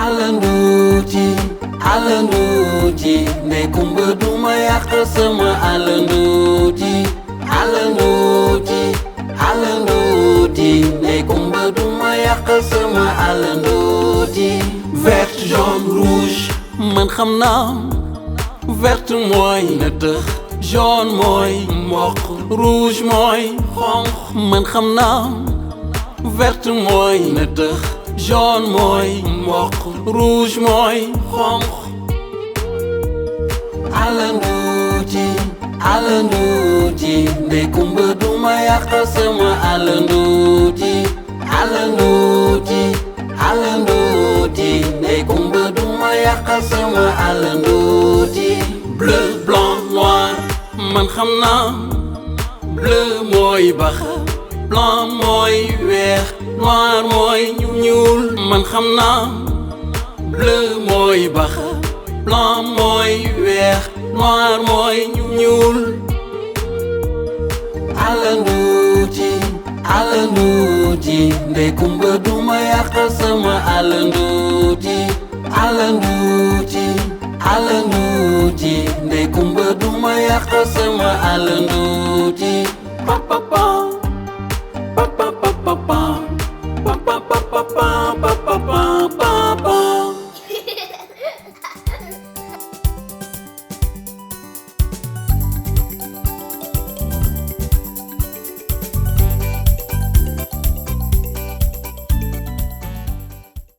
alanduuti alanduuti ndey kumba duma yàq sama alanduuti alanduuti alanduuti ndey kumba duma yàq sama alanduuti vert jaune rouge man xam naa vert mooy nëtëx jaune mooy mboq rouge mooy xonq man xam naa vert mooy nëtëx jaune mooy mboq rouge mooy xonq alanduuti alanduuti ndey kumba duma yàq sama alanduuti alanduuti alanduuti ndey kumba duma yàq sama alanduuti bleu blanc noir man xam naa bleu mooy baxa blanc mooy weex noir mooy ñuul man xam naa bleu mooy baxa blanc mooy weex noir mooy ñuul alanduuti alanduuti ndey kumba duma yàq sama alanduuti alanduuti alanduuti ndey kumba duma yàq sama alanduuti pa pa pa